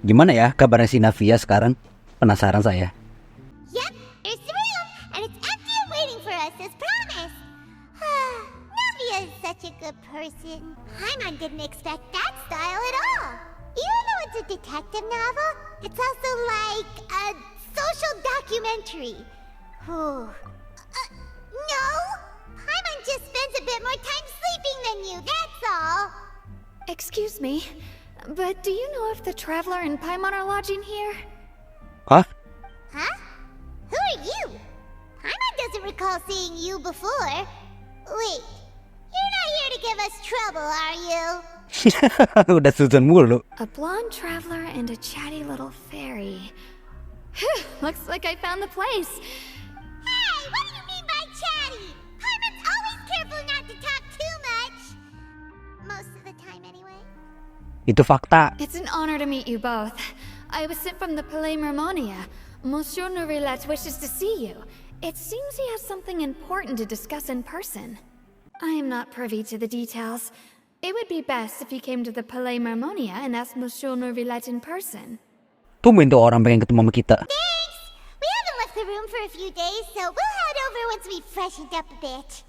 Gimana ya kabarnya si Navia sekarang? Penasaran saya. Yep, there's the room, and it's empty and waiting for us as promised. Navia is such a good person. Paimon didn't expect that style at all. Even though it's a detective novel, it's also like a social documentary. No, Paimon just spends a bit more time sleeping than you, that's all. Excuse me, but do you know if the Traveler and Paimon are lodging here? Hah? Huh? Who are you? Paimon doesn't recall seeing you before. Wait, you're not here to give us trouble, are you? Udah Susan mulu. A blonde traveler and a chatty little fairy. Phew, looks like I found the place. Hey, what do you mean by chatty? Paimon's always careful not to talk too much. Most of the time, anyway. Itu fakta. It's an honor to meet you both. I was sent from the Palais Mermonia. Monsieur Neuvilatte wishes to see you. It seems he has something important to discuss in person. I am not privy to the details. It would be best if you came to the Palais Mermonia and asked Monsieur Neuvilatte in person. Tumben tuh orang pengen ketemu sama kita. Thanks! We haven't left the room for a few days, so we'll head over once we've freshened up a bit.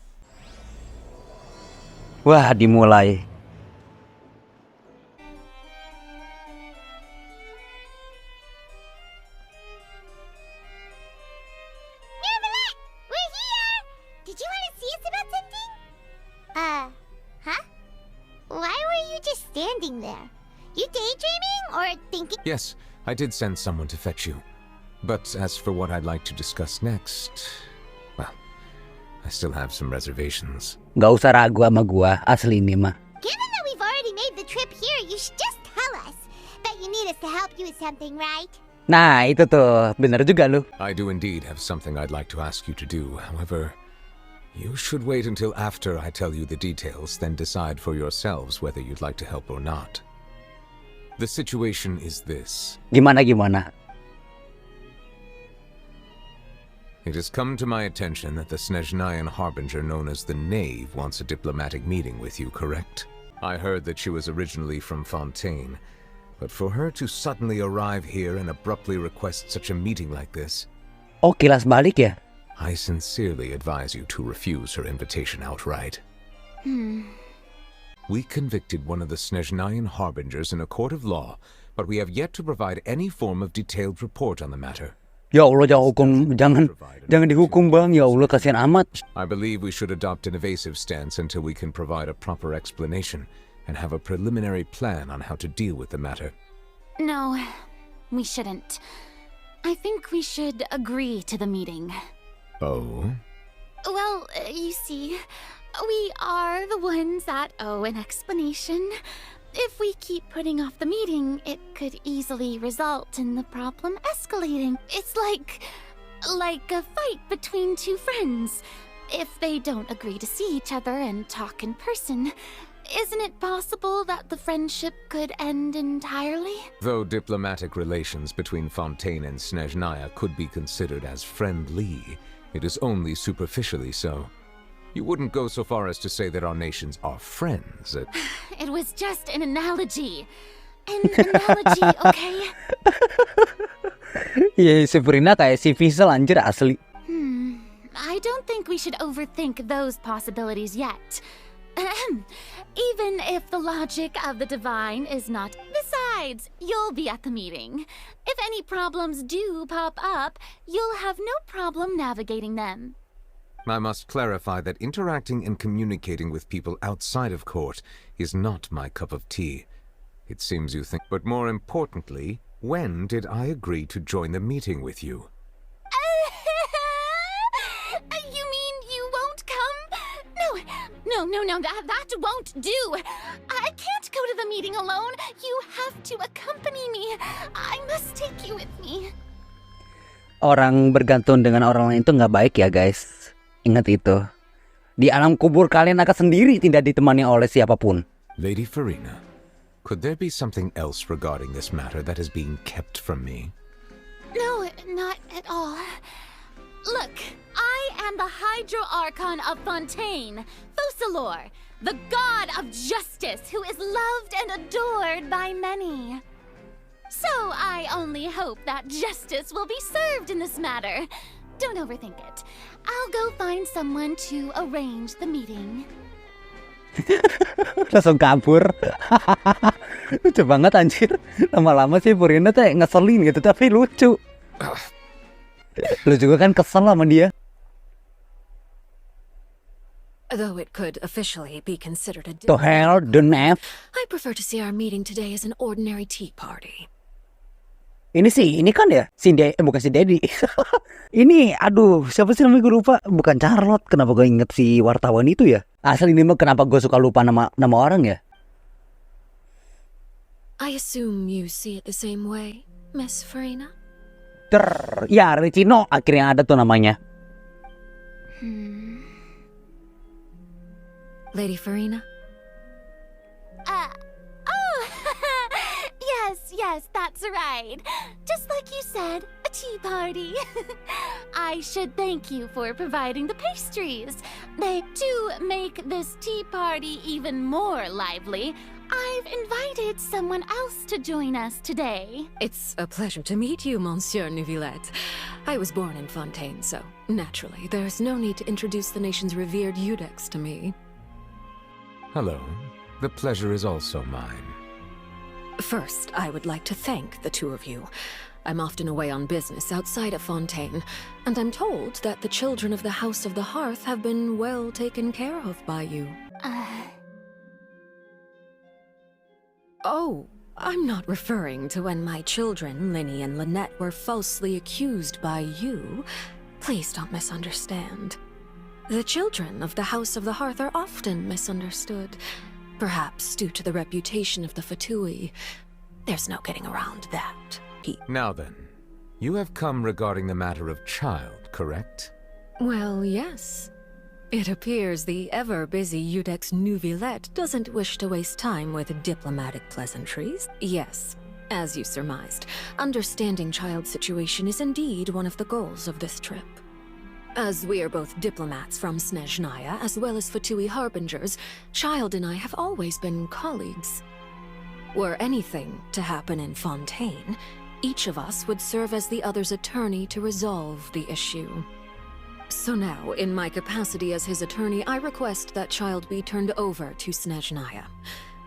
Wah, dimulai. Neuvilatte, we're here! Did you want to see us about something? Huh? Why were you just standing there? You daydreaming or thinking? Yes, I did send someone to fetch you. But as for what I'd like to discuss next, well, I still have some reservations. Gak usah ragu sama gua, asli ini mah. Given that we've already made the trip here, you should just tell us. Bet you need us to help you with something, right? Nah, itu tuh, bener juga lu. I do indeed have something I'd like to ask you to do. However, you should wait until after I tell you the details, then decide for yourselves whether you'd like to help or not. The situation is this. Gimana? It has come to my attention that the Snezhnayan harbinger known as the Knave wants a diplomatic meeting with you, correct? I heard that she was originally from Fontaine, but for her to suddenly arrive here and abruptly request such a meeting like this, Oh, kilas balik ya? I sincerely advise you to refuse her invitation outright. We convicted one of the Snezhnayan harbingers in a court of law, but we have yet to provide any form of detailed report on the matter. Ya Allah, jangan dihukum bang, ya Allah, kasihan amat. I believe we should adopt an evasive stance until we can provide a proper explanation and have a preliminary plan on how to deal with the matter. No, we shouldn't. I think we should agree to the meeting. Oh? Well, you see, we are the ones that owe an explanation. If we keep putting off the meeting, it could easily result in the problem escalating. It's like a fight between two friends. If they don't agree to see each other and talk in person, isn't it possible that the friendship could end entirely? Though diplomatic relations between Fontaine and Snezhnaya could be considered as friendly, it is only superficially so. You wouldn't go so far as to say that our nations are friends. It was just an analogy. An analogy, okay? Iya, Sabrina kayak si Fiesel anjir asli. I don't think we should overthink those possibilities yet. Even if the logic of the divine is not. Besides, you'll be at the meeting. If any problems do pop up, you'll have no problem navigating them. I must clarify that interacting and communicating with people outside of court is not my cup of tea. It seems you think. But more importantly, when did I agree to join the meeting with you? You mean you won't come? No, that won't do. I can't go to the meeting alone. You have to accompany me. I must take you with me. Orang bergantung dengan orang lain itu nggak baik ya guys. Ingat itu. Di alam kubur kalian akan sendiri, tidak ditemani oleh siapapun. Lady Farina, could there be something else regarding this matter that is being kept from me? No, not at all. Look, I am the Hydro-Archon of Fontaine, Focalor, the god of justice who is loved and adored by many. So, I only hope that justice will be served in this matter. Don't overthink it. I'll go find someone to arrange the meeting. Langsung kabur. Lucu banget anjir. Lama-lama sih Furina teh ngeselin gitu, tapi lucu. Lu juga kan kesel sama dia. Though it could officially be considered a To hell, the F. I prefer to see our meeting today as an ordinary tea party. Ini kan ya, bukan si Daddy. Ini, aduh, siapa sih namanya gue lupa. Bukan Charlotte, kenapa gue inget si wartawan itu ya? Asal ini mah kenapa gue suka lupa nama orang ya? I assume you see it the same way, Miss Farina? Ya, Recino akhirnya ada tuh namanya. Lady Farina? Oh, yes, that's right. Just like you said, a tea party. I should thank you for providing the pastries. To make this tea party even more lively, I've invited someone else to join us today. It's a pleasure to meet you, Monsieur Neuvilatte. I was born in Fontaine, so naturally there's no need to introduce the nation's revered Eudex to me. Hello. The pleasure is also mine. First, I would like to thank the two of you. I'm often away on business outside of Fontaine, and I'm told that the children of the House of the Hearth have been well taken care of by you. Oh, I'm not referring to when my children, Linny and Lynette, were falsely accused by you. Please don't misunderstand. The children of the House of the Hearth are often misunderstood, perhaps due to the reputation of the Fatui. There's no getting around that. Now then, you have come regarding the matter of child, correct? Well, yes. It appears the ever-busy Eudex Neuvilatte doesn't wish to waste time with diplomatic pleasantries. Yes, as you surmised, understanding child's situation is indeed one of the goals of this trip. As we are both diplomats from Snezhnaya, as well as Fatui harbingers, Child and I have always been colleagues. Were anything to happen in Fontaine, each of us would serve as the other's attorney to resolve the issue. So now, in my capacity as his attorney, I request that Child be turned over to Snezhnaya.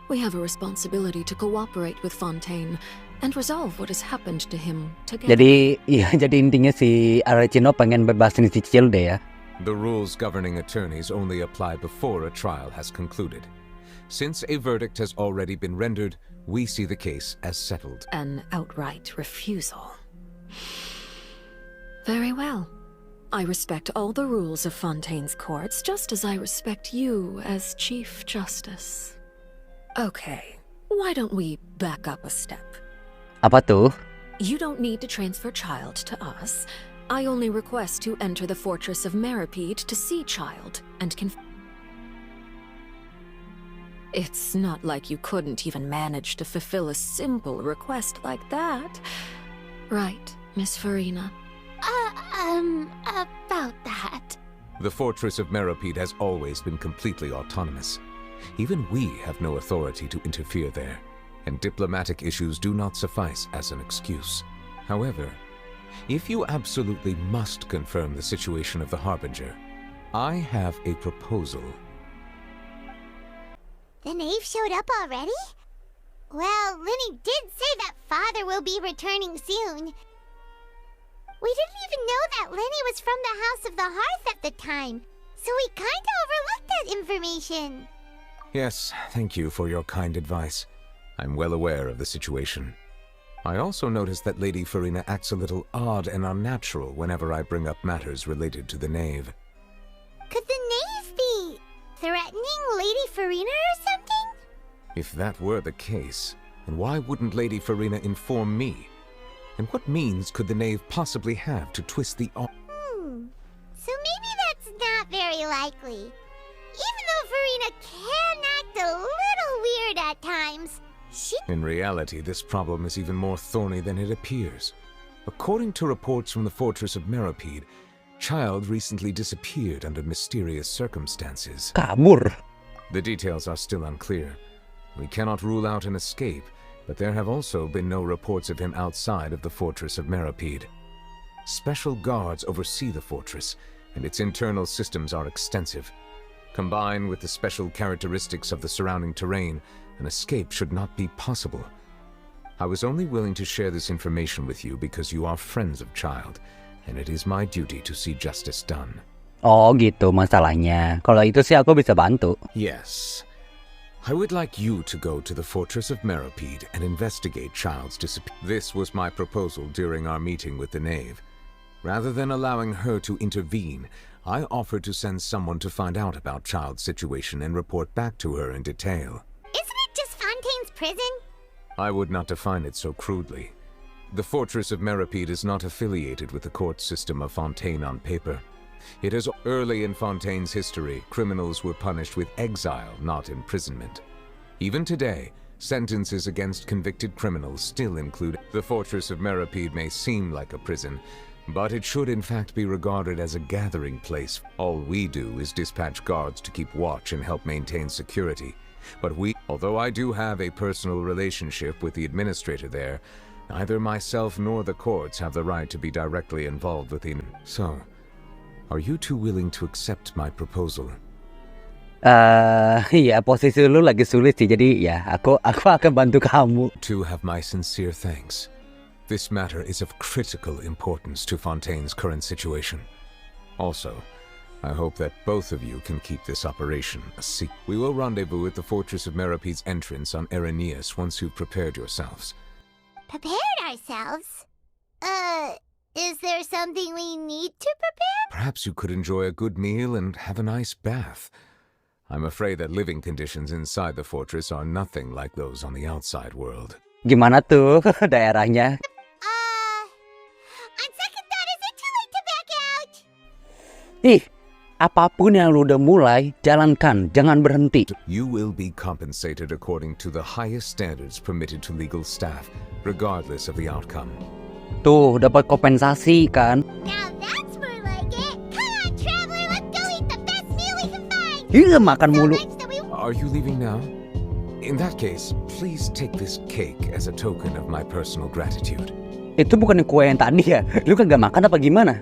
We have a responsibility to cooperate with Fontaine and resolve what has happened to him together. Jadi intinya si Archino pengen bebasin si Cicil deh ya. The rules governing attorneys only apply before a trial has concluded. Since a verdict has already been rendered, we see the case as settled. An outright refusal. Very well. I respect all the rules of Fontaine's courts, just as I respect you as Chief Justice. Okay, why don't we back up a step? Apa tuh? You don't need to transfer Child to us. I only request to enter the fortress of Meripede to see Child and It's not like you couldn't even manage to fulfill a simple request like that. Right, Miss Farina? About that. The fortress of Meripede has always been completely autonomous. Even we have no authority to interfere there, and diplomatic issues do not suffice as an excuse. However, if you absolutely must confirm the situation of the Harbinger, I have a proposal. The knave showed up already? Well, Linny did say that father will be returning soon. We didn't even know that Linny was from the House of the Hearth at the time, so we kinda overlooked that information. Yes, thank you for your kind advice. I'm well aware of the situation. I also noticed that Lady Farina acts a little odd and unnatural whenever I bring up matters related to the knave. Could the knave be threatening Lady Farina or something? If that were the case, then why wouldn't Lady Farina inform me? And what means could the knave possibly have to twist the arm? So maybe that's not very likely. Even though Farina can act a little weird at times, In reality, this problem is even more thorny than it appears. According to reports from the fortress of Meripede, Child recently disappeared under mysterious circumstances. Kabur. The details are still unclear. We cannot rule out an escape, but there have also been no reports of him outside of the fortress of Meripede. Special guards oversee the fortress, and its internal systems are extensive. Combined with the special characteristics of the surrounding terrain, an escape should not be possible. I was only willing to share this information with you because you are friends of Child, and it is my duty to see justice done. Oh gitu masalahnya. Kalau itu sih aku bisa bantu. Yes. I would like you to go to the fortress of Meripede and investigate Child's disappearance. This was my proposal during our meeting with the Knave. Rather than allowing her to intervene, I offered to send someone to find out about Child's situation and report back to her in detail. Isn't it just Fontaine's prison? I would not define it so crudely. The fortress of Meripede is not affiliated with the court system of Fontaine on paper. It is early in Fontaine's history, criminals were punished with exile, not imprisonment. Even today, sentences against convicted criminals still include. The fortress of Meripede may seem like a prison, but it should in fact be regarded as a gathering place. All we do is dispatch guards to keep watch and help maintain security. But although I do have a personal relationship with the administrator there, neither myself nor the courts have the right to be directly involved with the. So, are you two willing to accept my proposal? Iya, posisi lu lagi sulit sih, jadi ya aku akan bantu kamu. To have my sincere thanks. This matter is of critical importance to Fontaine's current situation. Also, I hope that both of you can keep this operation a secret. We will rendezvous at the Fortress of Meripede's entrance on Irenaeus once you've prepared yourselves. Prepared ourselves? Is there something we need to prepare? Perhaps you could enjoy a good meal and have a nice bath. I'm afraid that living conditions inside the fortress are nothing like those on the outside world. Gimana tuh daerahnya? On second thought, is it too late to back out? Ih, apapun yang lu udah mulai, jalankan, jangan berhenti. You will be compensated according to the highest standards permitted to legal staff, regardless of the outcome. Tuh, dapat kompensasi kan? Now that's more like it. Come on, traveler, let's go eat the best meal we can find. Iya, makan mulu. Much that we Are you leaving now? In that case, please take this cake as a token of my personal gratitude. Itu bukan kue yang tadi ya? Lu kagak makan apa gimana?